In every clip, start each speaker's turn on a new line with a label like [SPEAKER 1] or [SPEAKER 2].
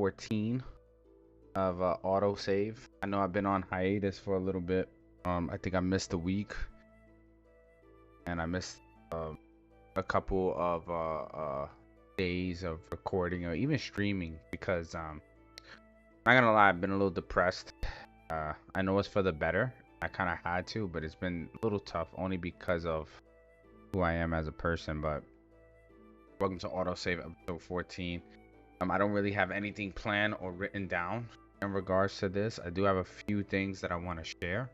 [SPEAKER 1] 14 of autosave. I know I've been on hiatus for a little bit. I think I missed a week, and I missed a couple of days of recording or even streaming because not gonna lie, I've been a little depressed. I know it's for the better. I kind of had to, but it's been a little tough only because of who I am as a person. But welcome to autosave episode 14. I don't really have anything planned or written down in regards to this. I do have a few things that I want to share,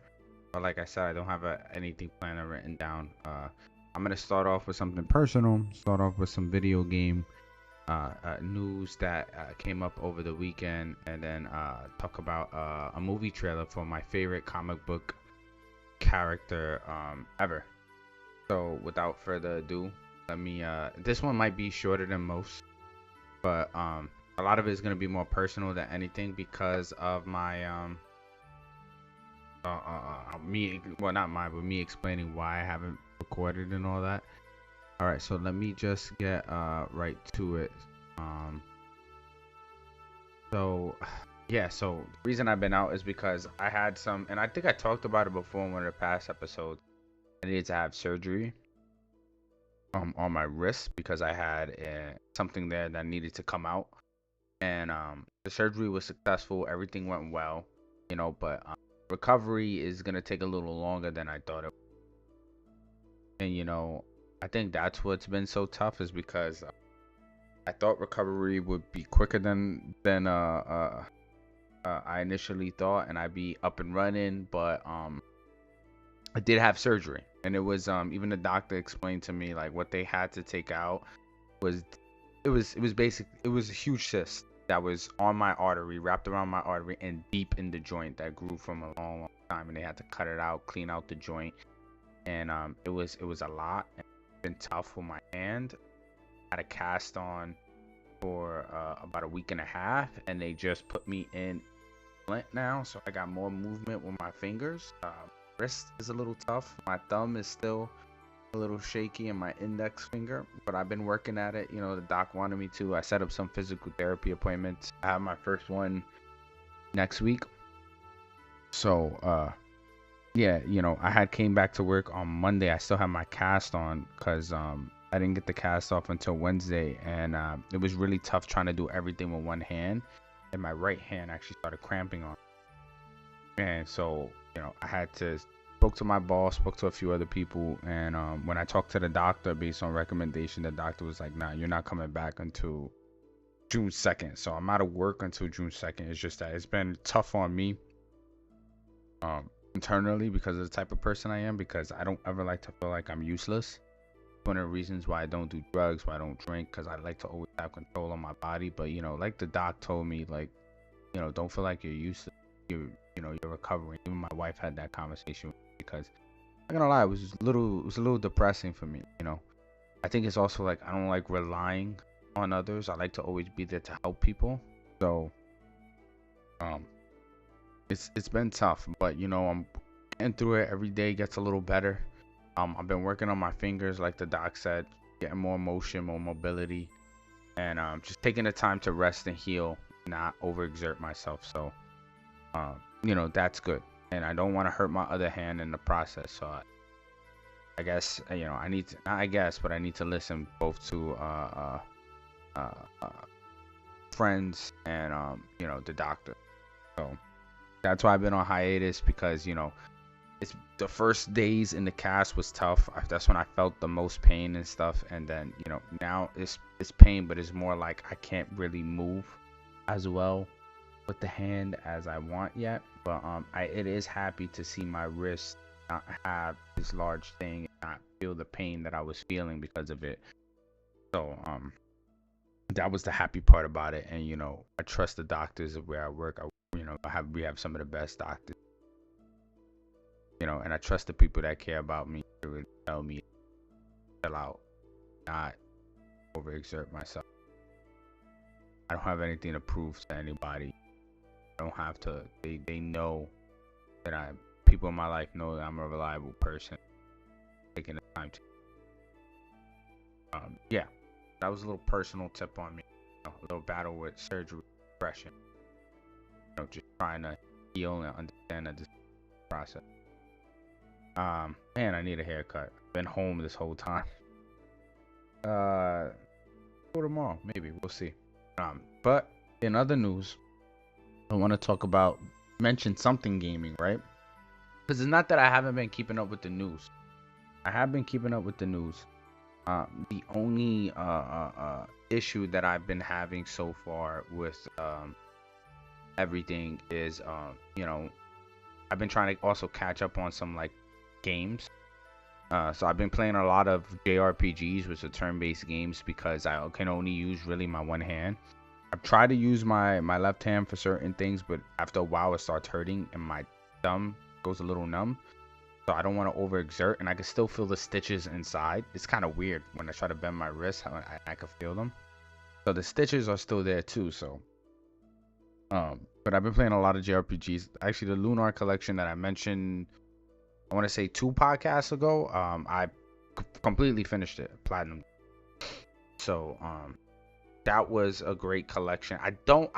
[SPEAKER 1] but like I said, I don't have anything planned or written down. I'm gonna start off with something personal. Start off with some video game news that came up over the weekend, and then talk about a movie trailer for my favorite comic book character ever. So without further ado, let me this one might be shorter than most, but a lot of it is going to be more personal than anything because of my me explaining why I haven't recorded and all that. All right, so let me just get right to it. So the reason I've been out is because I had some, and I think I talked about it before in one of the past episodes. I needed to have surgery on my wrist because I had something there that needed to come out, and the surgery was successful. Everything went well, but recovery is gonna take a little longer than I thought it would. And I think that's what's been so tough, is because I thought recovery would be quicker than I initially thought, and I'd be up and running. But I did have surgery, and it was even the doctor explained to me like what they had to take out was it was a huge cyst that was on my artery, wrapped around my artery, and deep in the joint that grew from a long time, and they had to cut it out, clean out the joint, and it was a lot. And it's been tough with my hand. I had a cast on for about a week and a half, and they just put me in splint now, so I got more movement with my fingers. Wrist is a little tough. My thumb is still a little shaky, and my index finger, but I've been working at it. The doc wanted me to. I set up some physical therapy appointments. I have my first one next week. So yeah, I had came back to work on Monday. I still have my cast on because I didn't get the cast off until Wednesday, and it was really tough trying to do everything with one hand, and my right hand actually started cramping on. And so I had to spoke to my boss, spoke to a few other people, and when I talked to the doctor based on recommendation, the doctor was like, nah, you're not coming back until June 2nd. So I'm out of work until June 2nd. It's just that it's been tough on me internally because of the type of person I am, because I don't ever like to feel like I'm useless. One of the reasons why I don't do drugs, why I don't drink, because I like to always have control on my body. But like the doc told me, like, don't feel like you're useless. You're recovering. Even my wife had that conversation, because I'm not gonna lie, it was a little depressing for me. I think it's also like I don't like relying on others. I like to always be there to help people. So it's been tough, but I'm getting through it. Every day gets a little better. I've been working on my fingers, like the doc said, getting more motion, more mobility, and just taking the time to rest and heal, not overexert myself. So that's good, and I don't want to hurt my other hand in the process. So I guess I need to, not I guess, but I need to listen both to friends and the doctor. So that's why I've been on hiatus, because it's the first days in the cast was tough. That's when I felt the most pain and stuff, and then now it's pain, but it's more like I can't really move as well with the hand as I want yet. But it is happy to see my wrist not have this large thing and not feel the pain that I was feeling because of it. So that was the happy part about it. And I trust the doctors of where I work. We have some of the best doctors. And I trust the people that care about me to really tell me to chill out, not overexert myself. I don't have anything to prove to anybody. I don't have to. They know that people in my life know that I'm a reliable person. Taking the time to. Yeah, that was a little personal tip on me. A little battle with surgery. depression. Just trying to heal and understand this process. Man, I need a haircut. I've been home this whole time. Go tomorrow, maybe. We'll see. But in other news, I want to mention something gaming, right? Because it's not that I haven't been keeping up with the news. I have been keeping up with the news. The only issue that I've been having so far with everything is, I've been trying to also catch up on some like games. So I've been playing a lot of JRPGs, which are turn-based games, because I can only use really my one hand. I've tried to use my left hand for certain things, but after a while it starts hurting and my thumb goes a little numb. So I don't want to overexert, and I can still feel the stitches inside. It's kind of weird when I try to bend my wrist, I can feel them. So the stitches are still there too. So, but I've been playing a lot of JRPGs. Actually, the Lunar collection that I mentioned, I want to say 2 podcasts ago, I completely finished it, platinum. So, that was a great collection. I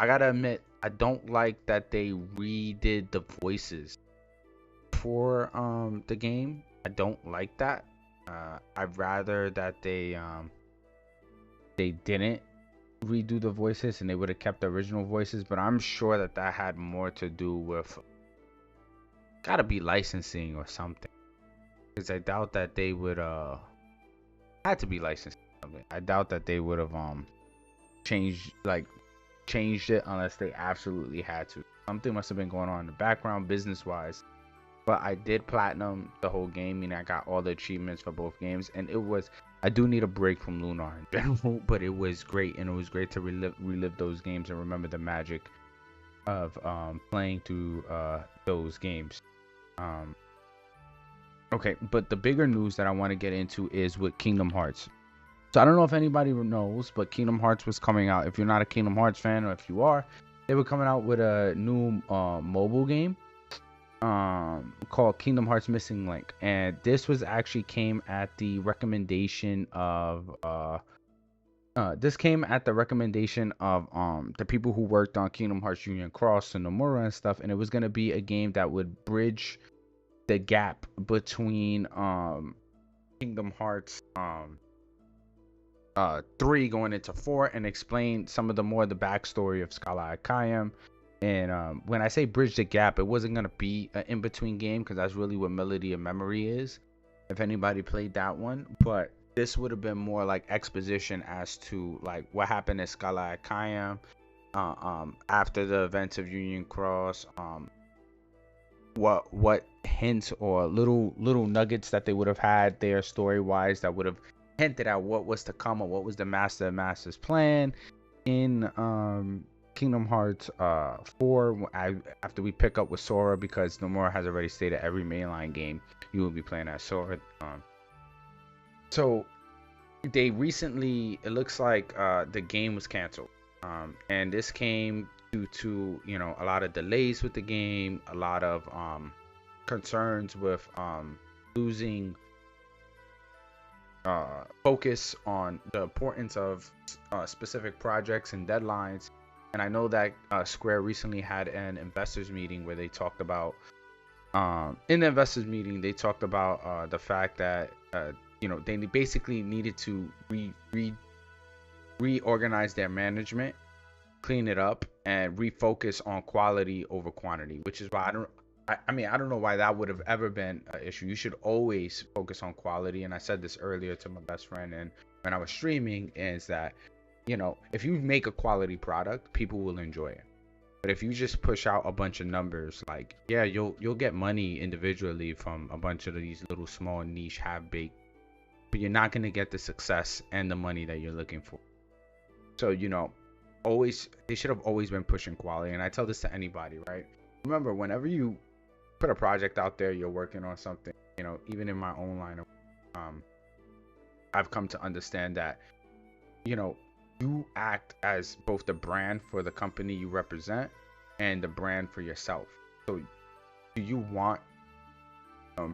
[SPEAKER 1] gotta admit, I don't like that they redid the voices for the game. I don't like that. I'd rather that they didn't redo the voices and they would have kept the original voices, but I'm sure that had more to do with gotta be licensing or something, because I doubt that they would had to be licensing. I doubt that they would have changed it unless they absolutely had to. Something must have been going on in the background business wise. But I did platinum the whole game, meaning I got all the achievements for both games, and I do need a break from Lunar in general, but it was great, and it was great to relive those games and remember the magic of playing through those games. Okay, but the bigger news that I want to get into is with Kingdom Hearts. So I don't know if anybody knows, but Kingdom Hearts was coming out. If you're not a Kingdom Hearts fan, or if you are, they were coming out with a new mobile game called Kingdom Hearts Missing Link, and this was actually came at the recommendation of the people who worked on Kingdom Hearts Union Cross and Nomura and stuff, and it was going to be a game that would bridge the gap between Kingdom Hearts 3 going into 4 and explain some of the backstory of Skala Kayam. And when I say bridge the gap, it wasn't going to be an in-between game, because that's really what Melody of Memory is, if anybody played that one. But this would have been more like exposition as to like what happened at Skala Kayam after the events of Union Cross, what hints or little nuggets that they would have had there story-wise that would have hinted at what was to come, or what was the master's plan in Kingdom Hearts 4 after we pick up with Sora, because Nomura has already stated every mainline game you will be playing as Sora. So they recently, it looks like the game was canceled, and this came due to a lot of delays with the game, a lot of concerns with losing focus on the importance of specific projects and deadlines. And I know that Square recently had an investors meeting where they talked about in the investors meeting they talked about the fact that they basically needed to reorganize their management, clean it up, and refocus on quality over quantity, which is why I don't know why that would have ever been an issue. You should always focus on quality, and I said this earlier to my best friend and when I was streaming, is that if you make a quality product, people will enjoy it. But if you just push out a bunch of numbers, like, yeah, you'll get money individually from a bunch of these little small niche half-baked, but you're not going to get the success and the money that you're looking for. So they should have always been pushing quality. And I tell this to anybody, right? Remember, whenever you put a project out there, you're working on something, even in my own line of I've come to understand that you act as both the brand for the company you represent and the brand for yourself. So do you want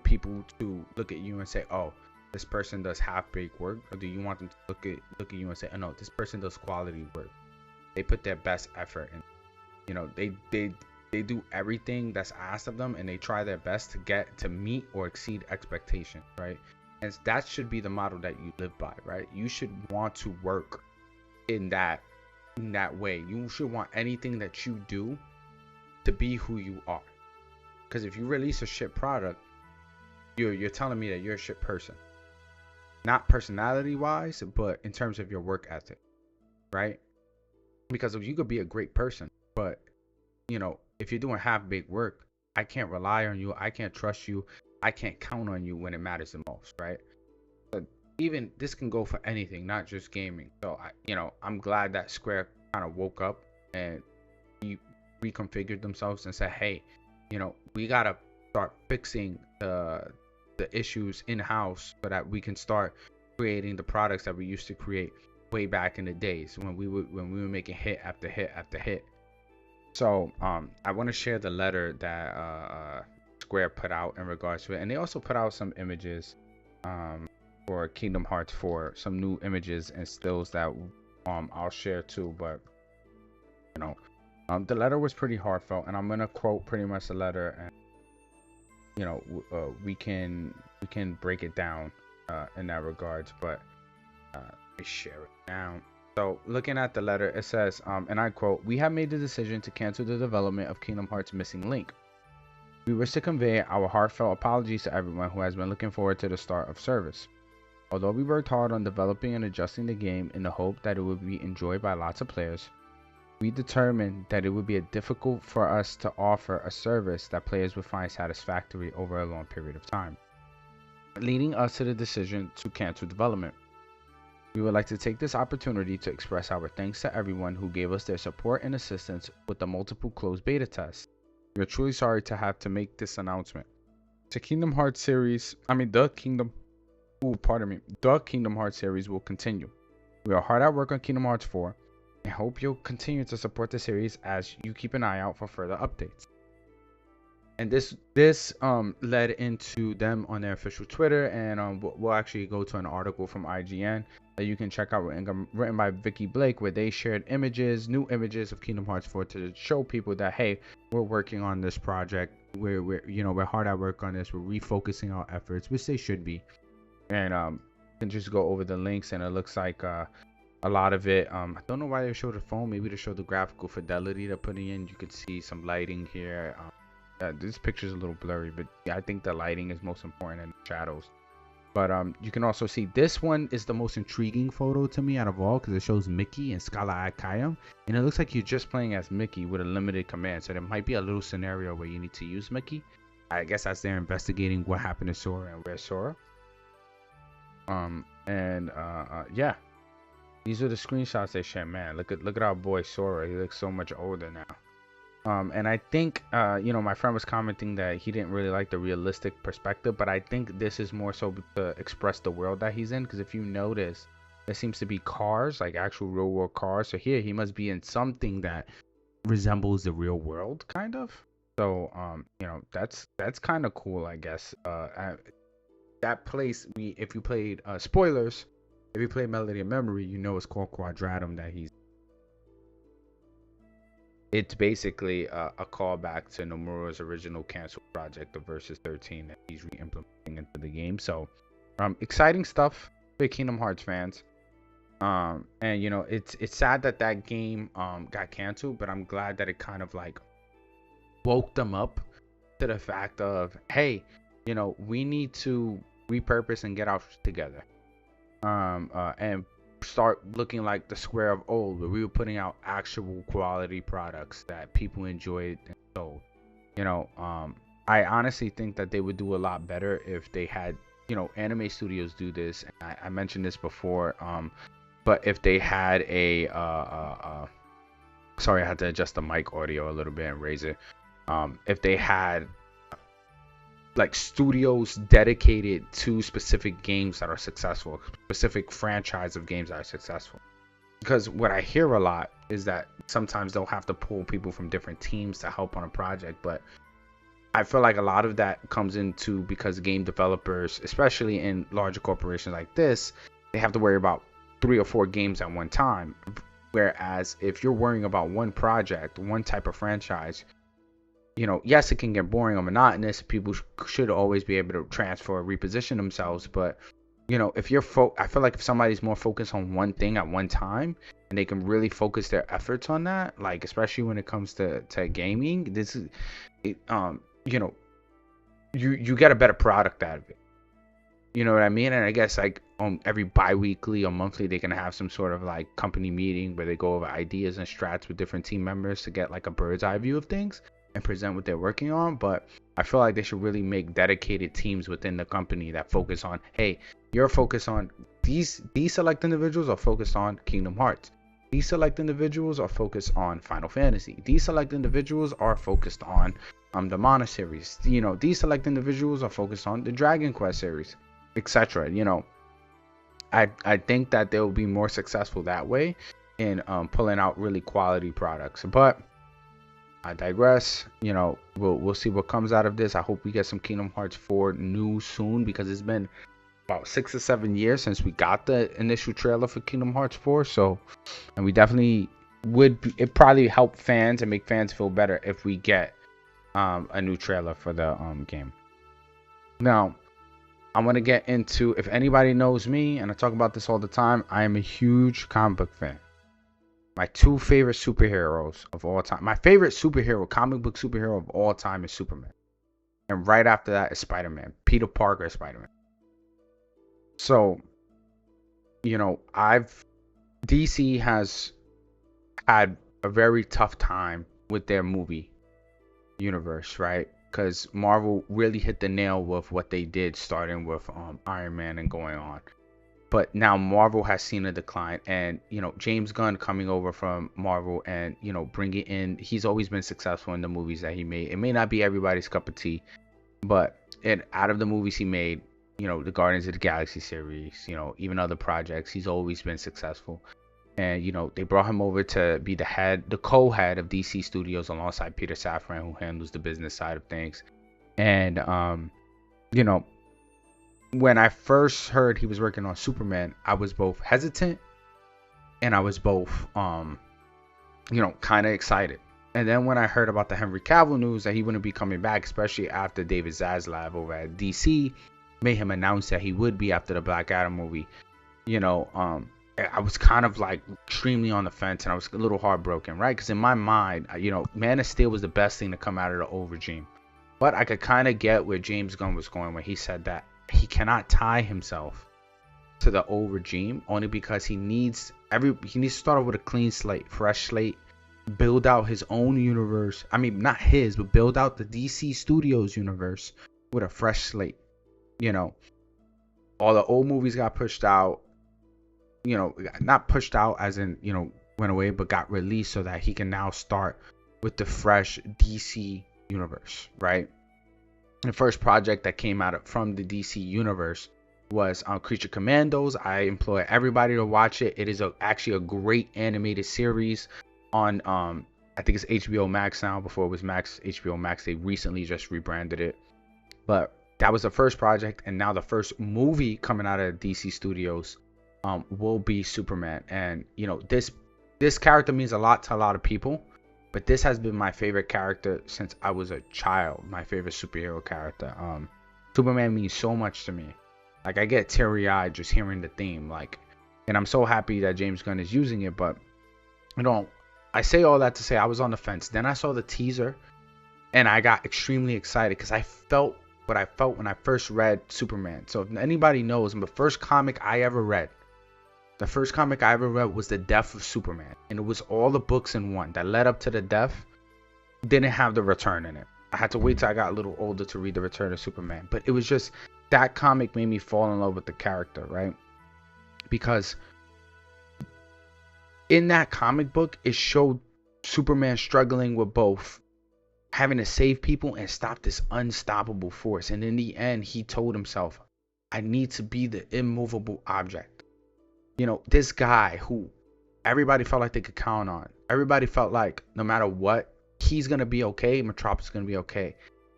[SPEAKER 1] people to look at you and say, oh, this person does half-baked work, or do you want them to look at you and say, oh no, this person does quality work, they put their best effort in? You know, they do everything that's asked of them, and they try their best to meet or exceed expectations, right? And that should be the model that you live by, right? You should want to work in that way. You should want anything that you do to be who you are. Because if you release a shit product, you're telling me that you're a shit person. Not personality wise, but in terms of your work ethic, right? Because you could be a great person, but you know, if you're doing half baked work, I can't rely on you. I can't trust you. I can't count on you when it matters the most, right? But even this can go for anything, not just gaming. So I'm glad that Square kind of woke up and reconfigured themselves and said, hey, we gotta start fixing the issues in house so that we can start creating the products that we used to create way back in the days when we were making hit after hit after hit. So I want to share the letter that Square put out in regards to it, and they also put out some images for Kingdom Hearts 4, some new images and stills that I'll share too. But the letter was pretty heartfelt, and I'm gonna quote pretty much the letter, and we can break it down in that regards. But let me share it now. So looking at the letter, it says, and I quote, "We have made the decision to cancel the development of Kingdom Hearts Missing Link. We wish to convey our heartfelt apologies to everyone who has been looking forward to the start of service. Although we worked hard on developing and adjusting the game in the hope that it would be enjoyed by lots of players, we determined that it would be difficult for us to offer a service that players would find satisfactory over a long period of time, leading us to the decision to cancel development. We would like to take this opportunity to express our thanks to everyone who gave us their support and assistance with the multiple closed beta tests. We are truly sorry to have to make this announcement. The Kingdom Hearts series will continue. We are hard at work on Kingdom Hearts 4 and hope you'll continue to support the series as you keep an eye out for further updates." And this led into them on their official Twitter, and we'll actually go to an article from IGN that you can check out, written by Vicky Blake, where they shared new images of Kingdom Hearts 4 to show people that, hey, we're working on this project. We're hard at work on this. We're refocusing our efforts, which they should be. And you can just go over the links, and it looks like a lot of it. I don't know why they showed the phone. Maybe to show the graphical fidelity they're putting in. You could see some lighting here. This picture is a little blurry, but yeah, I think the lighting is most important in the shadows. But you can also see this one is the most intriguing photo to me out of all, because it shows Mickey and Skala Akayam, and it looks like you're just playing as Mickey with a limited command. So there might be a little scenario where you need to use Mickey. I guess as they're investigating what happened to Sora and where's Sora. Yeah, these are the screenshots they shared. Man, look at our boy Sora. He looks so much older now. And I think, my friend was commenting that he didn't really like the realistic perspective, but I think this is more so to express the world that he's in. Because if you notice, there seems to be cars, like actual real world cars. So here he must be in something that resembles the real world, kind of. So, that's kind of cool, I guess. That place, if you played, spoilers, if you played Melody of Memory, it's called Quadratum that he's. It's basically a callback to Nomura's original cancel project of Versus 13 that he's re-implementing into the game. So, exciting stuff for Kingdom Hearts fans. And it's sad that game got canceled, but I'm glad that it kind of like woke them up to the fact of, hey, we need to repurpose and get out together. And start looking like the Square of old, where we were putting out actual quality products that people enjoyed and sold. I honestly think that they would do a lot better if they had, anime studios do this. And I mentioned this before, but if they had sorry, I had to adjust the mic audio a little bit and raise it. If they had like studios dedicated to specific games that are successful, specific franchise of games that are successful. Because what I hear a lot is that sometimes they'll have to pull people from different teams to help on a project, but I feel like a lot of that comes into because game developers, especially in larger corporations like this, they have to worry about 3 or 4 games at one time Whereas if you're worrying about one project, one type of franchise, yes, it can get boring or monotonous. People should always be able to transfer or reposition themselves. But, if you're I feel like if somebody's more focused on one thing at one time and they can really focus their efforts on that, like, especially when it comes to gaming, this is, you get a better product out of it. You know what I mean? And I guess like every bi-weekly or monthly, they can have some sort of like company meeting where they go over ideas and strats with different team members to get like a bird's eye view of things and present what they're working on. But I feel like they should really make dedicated teams within the company that focus on, hey, you're focused on these select individuals are focused on Kingdom Hearts. These select individuals are focused on Final Fantasy. These select individuals are focused on the Mana series. These select individuals are focused on the Dragon Quest series, etc. I think that they'll be more successful that way in pulling out really quality products. But I digress. We'll see what comes out of this. I hope we get some Kingdom Hearts 4 news soon, because it's been about 6 or 7 years since we got the initial trailer for Kingdom Hearts 4. So, and we definitely it probably help fans and make fans feel better if we get a new trailer for the game. Now, I want to get into, if anybody knows me, and I talk about this all the time, I am a huge comic book fan. My two favorite superheroes of all time. My favorite comic book superhero of all time is Superman. And right after that is Spider-Man. Peter Parker is Spider-Man. So, DC has had a very tough time with their movie universe, right? Because Marvel really hit the nail with what they did, starting with Iron Man and going on. But now Marvel has seen a decline, and James Gunn coming over from Marvel and bringing in, he's always been successful in the movies that he made. It may not be everybody's cup of tea, but out of the movies he made, the Guardians of the Galaxy series, even other projects, he's always been successful. And they brought him over to be the co-head of DC Studios alongside Peter Safran, who handles the business side of things. And when I first heard he was working on Superman, I was both hesitant and I was both kind of excited. And then when I heard about the Henry Cavill news that he wouldn't be coming back, especially after David Zaslav over at DC made him announce that he would be after the Black Adam movie, I was kind of like extremely on the fence, and I was a little heartbroken, right? Because in my mind, Man of Steel was the best thing to come out of the old regime. But I could kind of get where James Gunn was going, where he said that he cannot tie himself to the old regime, only because he needs to start off with a clean slate, fresh slate, build out his own universe. I mean, not his, but build out the DC Studios universe with a fresh slate. All the old movies got pushed out. Not pushed out as in, went away, but got released so that he can now start with the fresh DC universe, right? The first project that came out from the DC universe was Creature Commandos. I implore everybody to watch it. It is actually a great animated series on, I think it's HBO Max now. Before it was HBO Max. They recently just rebranded it. But that was the first project, and now the first movie coming out of DC Studios will be Superman. And this character means a lot to a lot of people, but this has been my favorite character since I was a child. My favorite superhero character. Superman means so much to me. Like, I get teary-eyed just hearing the theme, and I'm so happy that James Gunn is using it. But I say all that to say I was on the fence. Then I saw the teaser and I got extremely excited, because I felt what I felt when I first read Superman. So if anybody knows, the first comic I ever read was The Death of Superman. And it was all the books in one that led up to the death. Didn't have the return in it. I had to wait till I got a little older to read The Return of Superman. But it was just, that comic made me fall in love with the character, right? Because in that comic book, it showed Superman struggling with both having to save people and stop this unstoppable force. And in the end, he told himself, I need to be the immovable object. This guy who everybody felt like they could count on. Everybody felt like no matter what, he's going to be okay. Metropolis is going to be okay.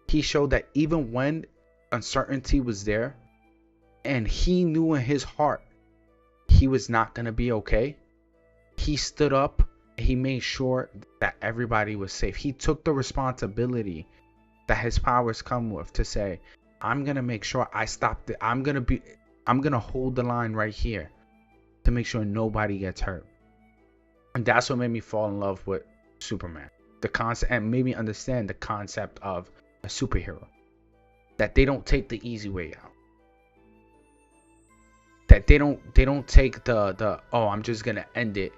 [SPEAKER 1] He showed that even when uncertainty was there and he knew in his heart he was not going to be okay, he stood up. He made sure that everybody was safe. He took the responsibility that his powers come with to say, I'm gonna make sure I stop it. I'm gonna hold the line right here to make sure nobody gets hurt. And that's what made me fall in love with Superman. The concept, and made me understand the concept of a superhero. That they don't take the easy way out. That they don't take the oh, I'm just gonna end it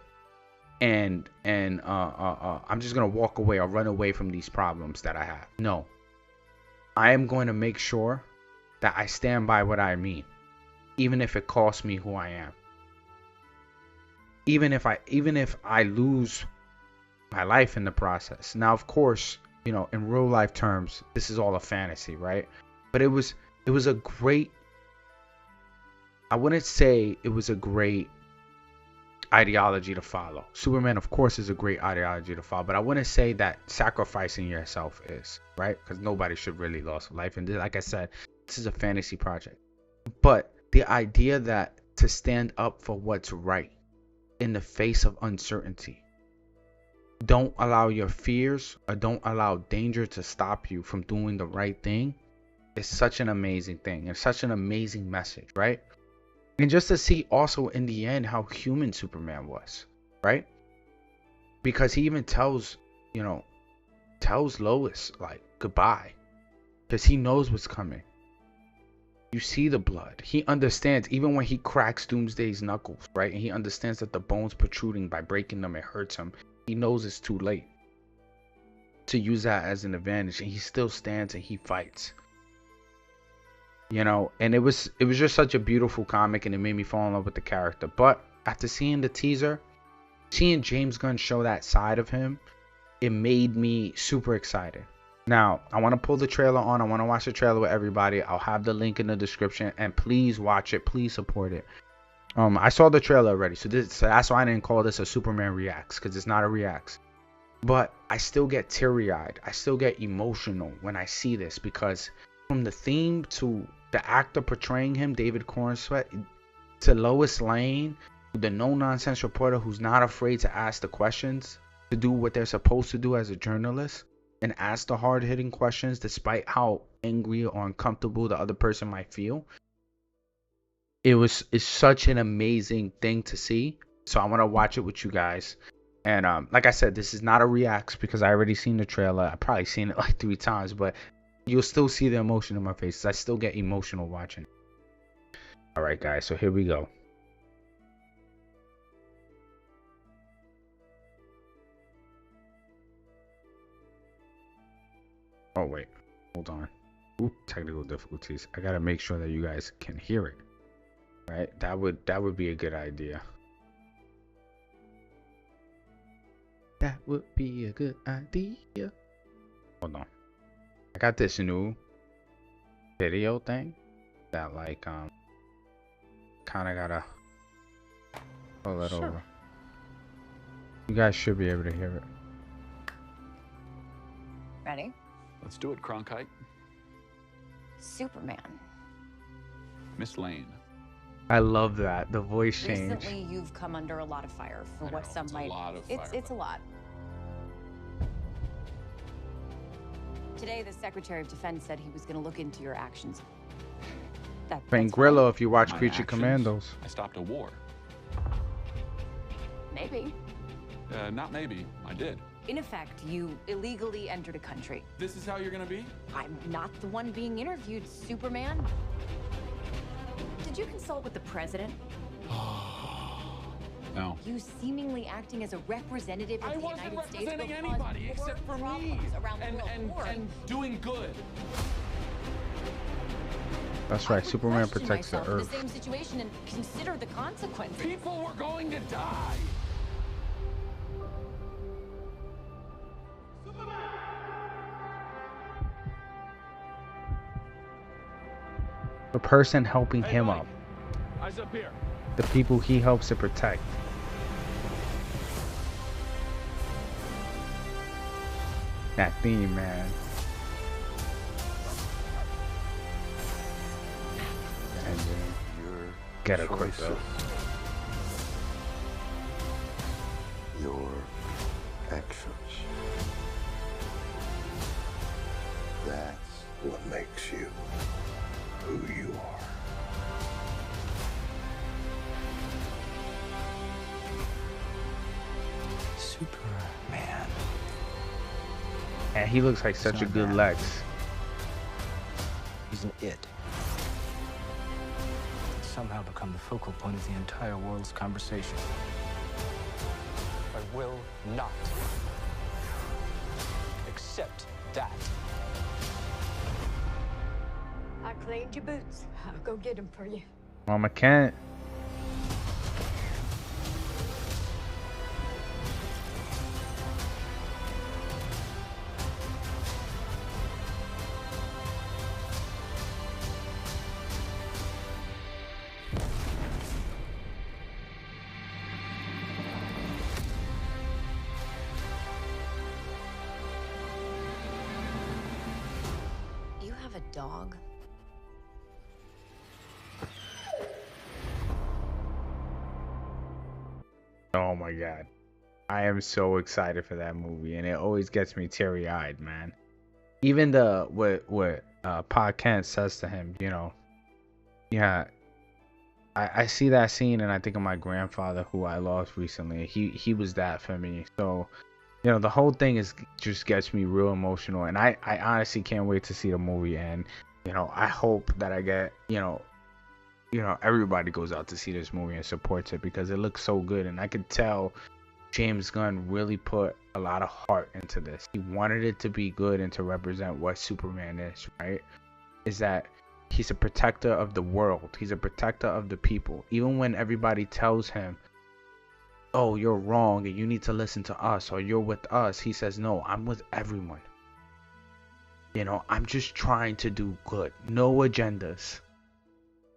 [SPEAKER 1] and I'm just gonna walk away or run away from these problems that I have. No. I am going to make sure that I stand by what I mean, even if it costs me who I am. Even if I lose my life in the process. Now, of course, you know, in real life terms, this is all a fantasy, right? But it was a great, I wouldn't say it was a great ideology to follow. Superman, of course, is a great ideology to follow, but I wouldn't say that sacrificing yourself is, right? Because nobody should really lose life. And like I said, this is a fantasy project. But the idea that to stand up for what's right in the face of uncertainty, don't allow your fears or don't allow danger to stop you from doing the right thing, is such an amazing thing. It's such an amazing message, right? And just to see also in the end how human Superman was, right? Because he even tells Lois like goodbye, because he knows what's coming. You see the blood. He understands even when he cracks Doomsday's knuckles, right? And he understands that the bones protruding by breaking them, it hurts him. He knows it's too late to use that as an advantage, and he still stands and he fights. You know, and it was just such a beautiful comic, and it made me fall in love with the character. But after seeing the teaser, seeing James Gunn show that side of him, it made me super excited. Now, I want to pull the trailer on. I want to watch the trailer with everybody. I'll have the link in the description, and please watch it. Please support it. I saw the trailer already, so that's why I didn't call this a Superman Reacts, because it's not a Reacts. But I still get teary-eyed. I still get emotional when I see this, because from the theme to the actor portraying him, David Cornsweet, to Lois Lane, the no-nonsense reporter who's not afraid to ask the questions, to do what they're supposed to do as a journalist, and ask the hard-hitting questions despite how angry or uncomfortable the other person might feel. It's such an amazing thing to see. So I want to watch it with you guys. And like I said, this is not a reacts because I already seen the trailer. I've probably seen it like 3 times, but you'll still see the emotion in my face. I still get emotional watching it. All right, guys. So here we go. Oh, wait. Hold on. Ooh, technical difficulties. I got to make sure that you guys can hear it. Right? That would be a good idea. That would be a good idea. Hold on. I got this new video thing that like kind of gotta pull it over. You guys should be able to hear it.
[SPEAKER 2] Ready?
[SPEAKER 3] Let's do it, Cronkite.
[SPEAKER 2] Superman.
[SPEAKER 3] Miss Lane.
[SPEAKER 1] I love that, the voice change.
[SPEAKER 2] Recently, you've come under a lot of fire for what some might. It's a lot. Today, the Secretary of Defense said he was going to look into your actions.
[SPEAKER 1] Frank Grillo, if you watch Creature Commandos.
[SPEAKER 3] I stopped a war.
[SPEAKER 2] Maybe.
[SPEAKER 3] Not maybe. I did.
[SPEAKER 2] In effect, you illegally entered a country.
[SPEAKER 3] This is how you're gonna be?
[SPEAKER 2] I'm not the one being interviewed, Superman. Did you consult with the president?
[SPEAKER 3] No.
[SPEAKER 2] You seemingly acting as a representative of the United States.
[SPEAKER 3] I wasn't representing anybody except for me. And doing good.
[SPEAKER 1] That's right. Superman protects the Earth.
[SPEAKER 2] In the same situation and consider the consequences.
[SPEAKER 3] People were going to die.
[SPEAKER 1] The person helping him up.
[SPEAKER 3] Eyes up here.
[SPEAKER 1] The people he helps to protect. That theme, man. Get a quick though.
[SPEAKER 4] your actions. That's what makes you who you are.
[SPEAKER 5] Superman.
[SPEAKER 1] And he looks like such a
[SPEAKER 5] not
[SPEAKER 1] good
[SPEAKER 5] bad.
[SPEAKER 1] Lex.
[SPEAKER 5] He's an it. He's somehow become the focal point of the entire world's conversation. I will not accept that.
[SPEAKER 2] I cleaned your boots. I'll go get them for you.
[SPEAKER 1] Mama can't.
[SPEAKER 2] You have a dog?
[SPEAKER 1] Oh my god. I am so excited for that movie, and it always gets me teary-eyed, man. Even the what Pa Kent says to him, you know, yeah, I see that scene and I think of my grandfather who I lost recently. He was that for me. So, you know, the whole thing is just gets me real emotional, and I honestly can't wait to see the movie. And you know, I hope that I get, everybody goes out to see this movie and supports it because it looks so good, and I could tell James Gunn really put a lot of heart into this. He wanted it to be good and to represent what Superman is, right? Is that he's a protector of the world. He's a protector of the people. Even when everybody tells him, oh, you're wrong and you need to listen to us, or you're with us, he says, no, I'm with everyone. You know, I'm just trying to do good. No agendas.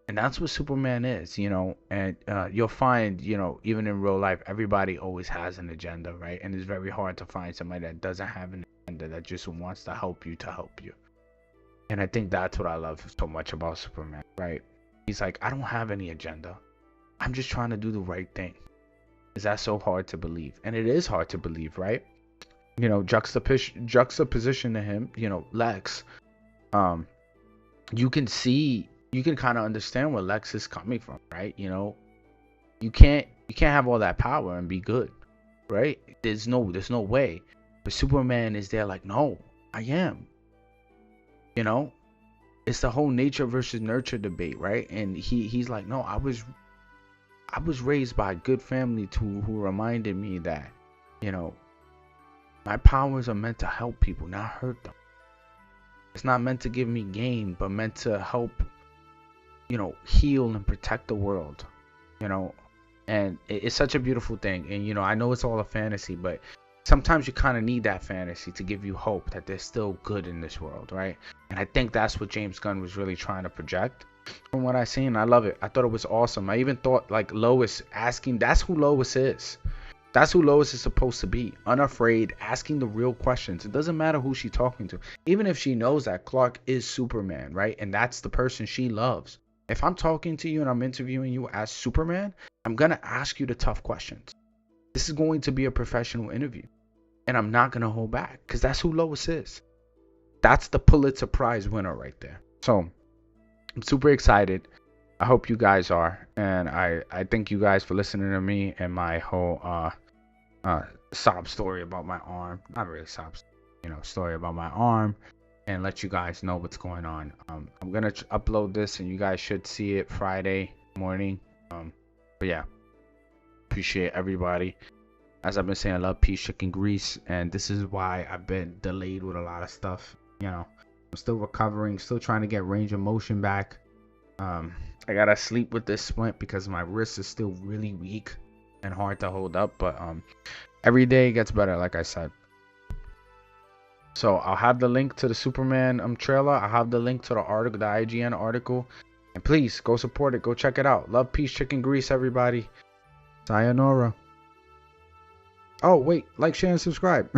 [SPEAKER 1] And that's what Superman is, you know. And you'll find, you know, even in real life, everybody always has an agenda, right? And it's very hard to find somebody that doesn't have an agenda, that just wants to help you. And I think that's what I love so much about Superman, right? He's like, I don't have any agenda. I'm just trying to do the right thing. Is that so hard to believe? And it is hard to believe, right? You know, juxtaposition to him, you know, Lex, you can kind of understand where Lex is coming from, right? You know, you can't have all that power and be good, right? There's no way. But Superman is there like, no, I am. You know, it's the whole nature versus nurture debate, right? And he's like, no, I was raised by a good family who reminded me that, you know, my powers are meant to help people, not hurt them. It's not meant to give me gain, but meant to help, you know, heal and protect the world, you know. And it's such a beautiful thing. And, you know, I know it's all a fantasy, but sometimes you kind of need that fantasy to give you hope that there's still good in this world, right? And I think that's what James Gunn was really trying to project. From what I seen, I love it. I thought it was awesome. I even thought, like, Lois asking, that's who Lois is. That's who Lois is supposed to be. Unafraid, asking the real questions. It doesn't matter who she's talking to. Even if she knows that Clark is Superman, right? And that's the person she loves. If I'm talking to you and I'm interviewing you as Superman, I'm going to ask you the tough questions. This is going to be a professional interview. And I'm not going to hold back because that's who Lois is. That's the Pulitzer Prize winner right there. So I'm super excited. I hope you guys are. And I thank you guys for listening to me and my whole sob story about my arm. Not really sob, story about my arm. And let you guys know what's going on. I'm going to upload this and you guys should see it Friday morning. But yeah, appreciate everybody. As I've been saying, I love peace, chicken grease, and this is why I've been delayed with a lot of stuff. You know, I'm still recovering, still trying to get range of motion back. I gotta sleep with this splint because my wrist is still really weak and hard to hold up. But every day gets better, like I said. So I'll have the link to the Superman trailer. I'll have the link to the article, the IGN article, and please go support it. Go check it out. Love, peace, chicken grease, everybody. Sayonara. Oh, wait, like, share, and subscribe.